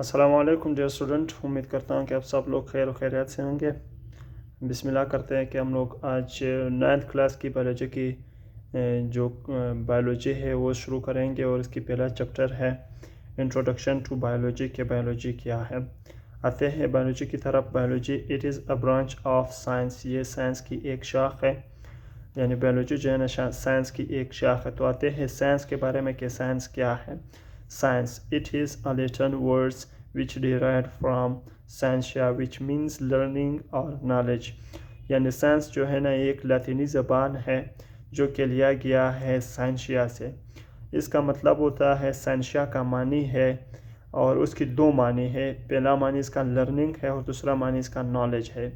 अस्सलाम वालेकुम dear student, उम्मीद करता हूँ कि आप सब लोग खैर खैरियत से होंगे। बिस्मिल्लाह करते हैं कि हम लोग आज 9th क्लास की बायोलॉजी की जो बायोलॉजी है वो शुरू करेंगे और इसकी पहला चैप्टर है इंट्रोडक्शन टू बायोलॉजी के बायोलॉजी क्या है। आते हैं बायोलॉजी की तरफ। Biology it is a branch of science, ये साइंस की एक शाख है, यानी बायोलॉजी जो है ना साइंस की एक शाख है। तो आते हैं साइंस के बारे में कि साइंस क्या है। Science, it is a Latin word which derived from scientia, which means learning or knowledge। यानी साइंस जो है ना एक लातीनी ज़बान है जो कि लिया गया है साइंशिया से। इसका मतलब होता है, साइंशिया का मानी है और उसकी दो मानी है। पहला मानी इसका लर्निंग है और दूसरा मानी इसका नॉलेज है।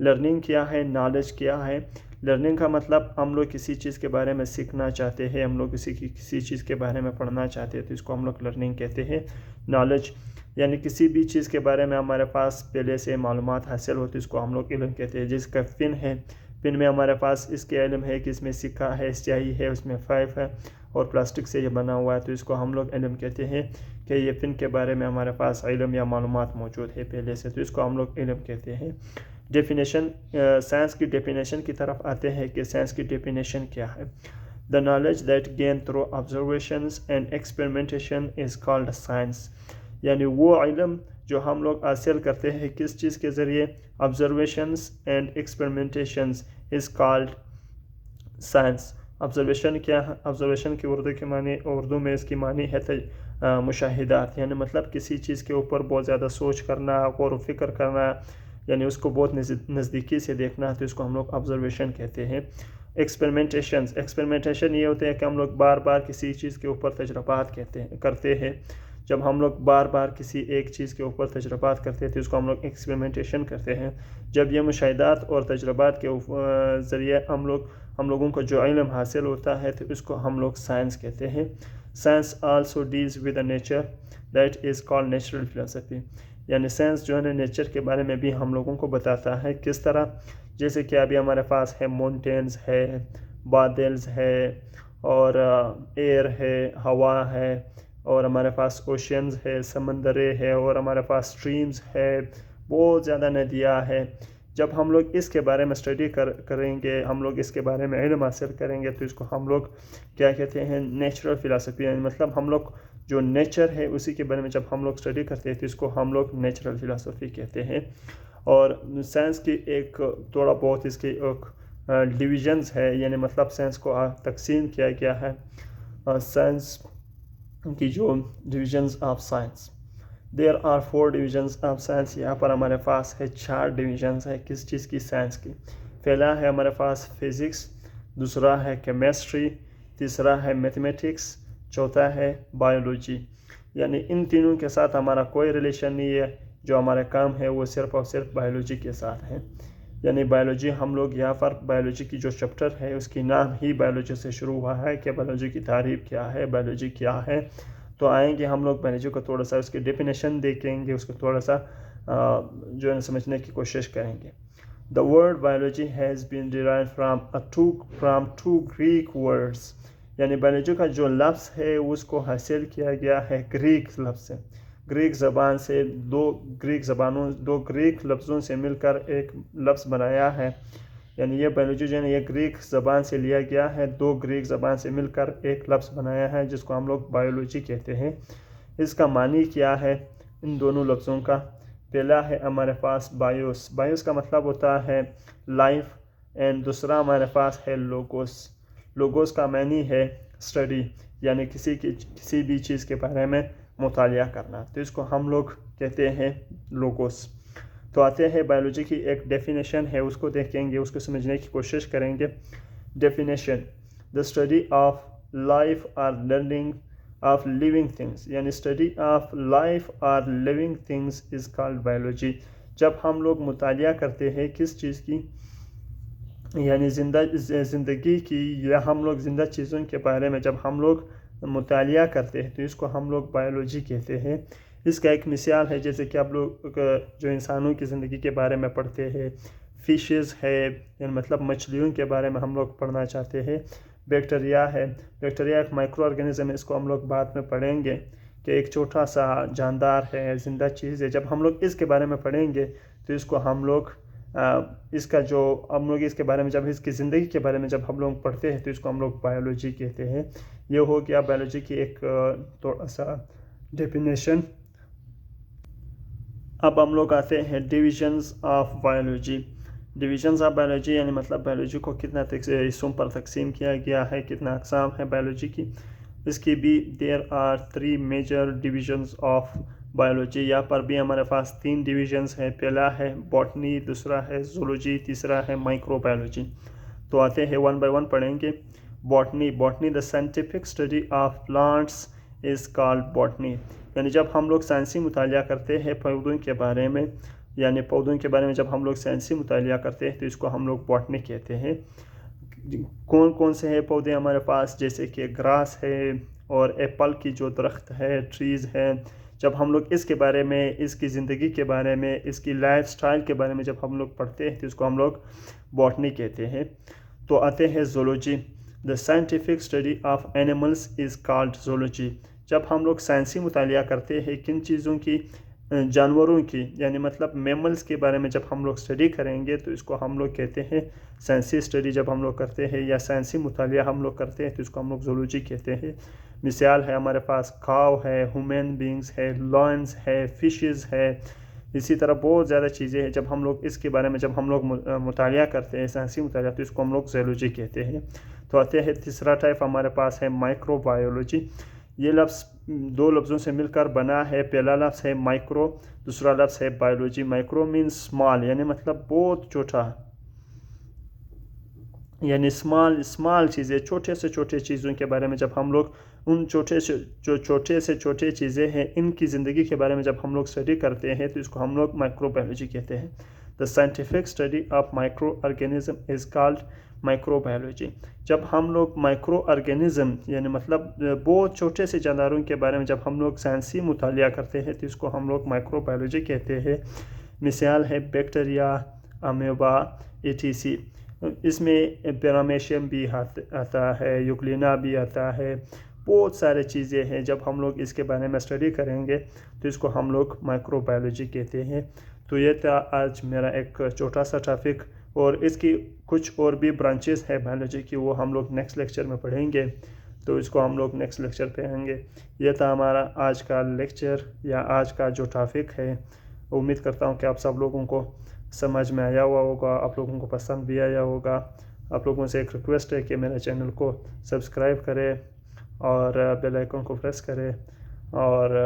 लर्निंग क्या है, नॉलेज क्या है। लर्निंग का मतलब हम लोग किसी चीज़ के बारे में सीखना चाहते हैं, हम लोग किसी चीज़ के बारे में पढ़ना चाहते हैं, तो इसको हम लोग लर्निंग कहते हैं। नॉलेज यानी किसी भी चीज़ के बारे में हमारे पास पहले से मालूमात हासिल होती है, इसको हम लोग इल्म कहते हैं। जिसका पिन है, पिन में हमारे पास इसके इल्म है कि इसमें सिक्का है, स्याही है, उसमें पाइप है और प्लास्टिक से ये बना हुआ है, तो इसको हम लोग इल्म कहते हैं कि ये पिन के बारे में हमारे पास इल्म या मालूमात मौजूद है पहले से, तो इसको हम लोग इल्म कहते हैं। डेफिनेशन, साइंस की डेफिनेशन की तरफ आते हैं कि साइंस की डेफिनेशन क्या है। The knowledge that gain through observations and experimentation is called science. यानी वो इल्म जो हम लोग हासिल करते हैं किस चीज़ के ज़रिए, observations and experimentations is called science. Observation क्या है, ऑब्जर्वेशन की उर्दू में इसकी मानी है मुशाहिदात, यानी मतलब किसी चीज़ के ऊपर बहुत ज़्यादा सोच करना, गौर व फिक्र करना, यानी उसको बहुत नज़दीकी से देखना, तो इसको हम लोग ऑब्जर्वेशन कहते हैं। एक्सपेरिमेंटेशन ये होते हैं कि हम लोग बार बार किसी चीज़ के ऊपर तजर्बात करते हैं। जब हम लोग बार बार किसी एक चीज़ के ऊपर तजर्बात करते हैं तो इसको हम लोग एक्सपेरिमेंटेशन करते हैं। जब ये मुशाहिदात और तजर्बात के ज़रिए हम लोगों को जो इल्म हासिल होता है तो इसको हम लोग साइंस कहते हैं। Science also deals with the nature, that is called natural philosophy. यानी साइंस जो है ना नेचर के बारे में भी हम लोगों को बताता है। किस तरह, जैसे कि अभी हमारे पास है माउंटेन्स है, बादल्स है और एयर है, हवा है, और हमारे पास ओशंस है, समंदरें है, और हमारे पास स्ट्रीम्स है, बहुत ज़्यादा नदियाँ है। जब हम लोग इसके बारे में स्टडी करेंगे, हम लोग इसके बारे में इल्म हासिल करेंगे, तो इसको हम लोग क्या कहते हैं, नेचुरल फिलासफी। यानी मतलब हम लोग जो नेचर है उसी के बारे में जब हम लोग स्टडी करते हैं तो इसको हम लोग नेचुरल फिलासफी कहते हैं। और साइंस की एक थोड़ा बहुत इसकी एक डिविजन्स है, यानी मतलब साइंस को तकसीम किया गया है। साइंस की जो divisions of science, there are 4 divisions of science. यहाँ पर हमारे पास है 4 डिविजन्स है किस चीज़ की, साइंस की। पहला है हमारे पास फिज़िक्स, दूसरा है केमिस्ट्री, तीसरा है मैथमेटिक्स, चौथा है बायोलॉजी। यानी इन तीनों के साथ हमारा कोई रिलेशन नहीं है, जो हमारा काम है वो सिर्फ और सिर्फ बायोलॉजी के साथ है। यानी बायोलॉजी हम लोग यहाँ पर बायोलॉजी की जो चैप्टर है उसकी नाम ही बायोलॉजी से शुरू हुआ है कि बायोलॉजी की तारीफ क्या है, बायोलॉजी क्या है। तो आएंगे हम लोग बायोलॉजी को थोड़ा सा उसकी डेफिनेशन देखेंगे, उसको थोड़ा सा जो है समझने की कोशिश करेंगे। The word biology has been derived from two Greek words. यानी बायोलॉजी का जो लफ्ज़ है उसको हासिल किया गया है ग्रीक लफ्ज़ से। ग्रीक ज़बान से दो ग्रीक लफ्ज़ों से मिलकर एक लफ्ज़ बनाया है। यानी ये बायोलॉजी जो है ये ग्रीक ज़बान से लिया गया है, 2 ग्रीक ज़बान से मिलकर एक लफ्ज़ बनाया है जिसको हम लोग बायोलॉजी कहते हैं। इसका मानी क्या है इन दोनों लफ्ज़ों का। पहला है हमारे पास बायोस, बायोस का मतलब होता है लाइफ, एंड दूसरा हमारे पास है लोगोस। लोगोस का मानी है स्टडी, यानी किसी भी चीज़ के बारे में मुतालिया करना, तो इसको हम लोग कहते हैं लोगोस। तो आते हैं बायोलॉजी की एक डेफिनेशन है उसको देखेंगे, उसको समझने की कोशिश करेंगे। Definition, the study of life और लर्निंग ऑफ लिविंग थिंग्स, यानी स्टडी ऑफ लाइफ और living things is called biology. जब हम लोग मुतालिया करते हैं किस चीज़ की, यानी ज़िंदगी की, या हम लोग ज़िंदा चीज़ों के बारे में जब हम लोग मुतालिया करते हैं तो इसको हम लोग बायोलॉजी कहते हैं। इसका एक मिसाल है, जैसे कि आप लोग जो इंसानों की ज़िंदगी के बारे में पढ़ते हैं, फिशेस है, यानी मतलब मछलियों के बारे में हम लोग पढ़ना चाहते हैं। बैक्टीरिया है, बैक्टीरिया एक माइक्रो ऑर्गेनिज्म है, इसको हम लोग बाद में पढ़ेंगे کہ ایک چھوٹا سا جاندار ہے، زندہ چیز ہے. جب ہم لوگ اس کے بارے میں پڑھیں گے تو اس کو ہم لوگ اس کا جو ہم لوگ اس کے بارے میں جب اس کی زندگی کے بارے میں جب ہم لوگ پڑھتے ہیں تو اس کو ہم لوگ بایولوجی کہتے ہیں. یہ ہو گیا بایولوجی کی ایک تھوڑا سا ڈیفینیشن. اب ہم لوگ آتے ہیں divisions of biology. Divisions of biology یعنی مطلب بایولوجی کو کتنا حصوں پر تقسیم کیا گیا ہے، کتنا اقسام ہے بایولوجی کی. اس کی بھی there are 3 major divisions of biology. یہاں پر بھی ہمارے پاس 3 ڈویژنز ہیں. پہلا ہے باٹنی، دوسرا ہے زولوجی، تیسرا ہے مائکرو بایولوجی. تو آتے ہیں 1 by 1 پڑھیں گے. Botany the scientific study of plants is called botany. یعنی جب ہم لوگ سائنسی مطالعہ کرتے ہیں پودوں کے بارے میں، یعنی پودوں کے بارے میں جب ہم لوگ سائنسی مطالعہ کرتے ہیں تو اس کو ہم لوگ باٹنی کہتے ہیں. کون کون سے ہیں پودے ہمارے پاس؟ جیسے کہ گراس ہے اور ایپل کی جو درخت ہے، ٹریز ہے. جب ہم لوگ اس کے بارے میں، اس کی زندگی کے بارے میں، اس کی لائف سٹائل کے بارے میں جب ہم لوگ پڑھتے ہیں تو اس کو ہم لوگ باٹنی کہتے ہیں. تو آتے ہیں zoology. The scientific study of animals is called zoology. جب ہم لوگ سائنسی مطالعہ کرتے ہیں کن چیزوں کی؟ جانوروں کی، یعنی مطلب میملز کے بارے میں جب ہم لوگ اسٹڈی کریں گے تو اس کو ہم لوگ کہتے ہیں سائنسی اسٹڈی. جب ہم لوگ کرتے ہیں یا سائنسی مطالعہ ہم لوگ کرتے ہیں تو اس کو ہم لوگ زولوجی کہتے ہیں. مثال ہے ہمارے پاس کاؤ ہے، ہیومن بینگز ہے، لائنز ہے، فشز ہے. اسی طرح بہت زیادہ چیزیں ہیں. جب ہم لوگ اس کے بارے میں جب ہم لوگ مطالعہ کرتے ہیں سائنسی مطالعہ تو اس کو ہم لوگ زولوجی کہتے ہیں. تو آتے ہیں تیسرا ٹائپ ہمارے پاس ہے مائکرو بایولوجی. یہ لفظ 2 لفظوں سے مل کر بنا ہے. پہلا لفظ ہے مائکرو، دوسرا لفظ ہے بایولوجی. مائکرو مینس اسمال، یعنی مطلب بہت چھوٹا، یعنی اسمال چیزیں، چھوٹے سے چھوٹے چیزوں کے بارے میں جب ہم لوگ ان چھوٹے سے چھوٹے چیزیں ہیں ان کی زندگی کے بارے میں جب ہم لوگ اسٹڈی کرتے ہیں تو اس کو ہم لوگ مائکرو بایولوجی کہتے ہیں. The scientific study of micro organism is called micro biology. جب ہم لوگ مائکرو آرگینزم یعنی مطلب بہت چھوٹے سے جانداروں کے بارے میں جب ہم لوگ سائنسی مطالعہ کرتے ہیں تو اس کو ہم لوگ مائکرو بایولوجی کہتے ہیں. مثال ہے بیکٹیریا، امیبا، ETC. اس میں پیرامیشیم بھی آتا ہے، یوکلینا بھی آتا ہے. بہت سارے چیزیں ہیں. جب ہم لوگ اس کے بارے میں اسٹڈی کریں گے تو اس کو ہم لوگ مائکرو بایولوجی کہتے ہیں. تو یہ تھا آج میرا ایک چھوٹا سا ٹاپک، اور اس کی کچھ اور بھی برانچز ہے بایولوجی کی، وہ ہم لوگ نیکسٹ لیکچر میں پڑھیں گے. تو اس کو ہم لوگ نیکسٹ لیکچر پہ آئیں گے. یہ تھا ہمارا آج کا لیکچر یا آج کا جو ٹاپک ہے. امید کرتا ہوں کہ آپ سب لوگوں کو سمجھ میں آیا ہوا ہوگا، آپ لوگوں کو پسند بھی آیا ہوگا. آپ لوگوں سے ایک ریکویسٹ ہے کہ میرے چینل کو سبسکرائب کرے اور بیل آئیکن کو پریس کرے، اور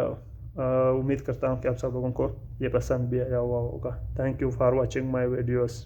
امید کرتا ہوں کہ آپ سب لوگوں کو یہ پسند بھی آیا ہوا ہوگا. Thank you for watching my videos.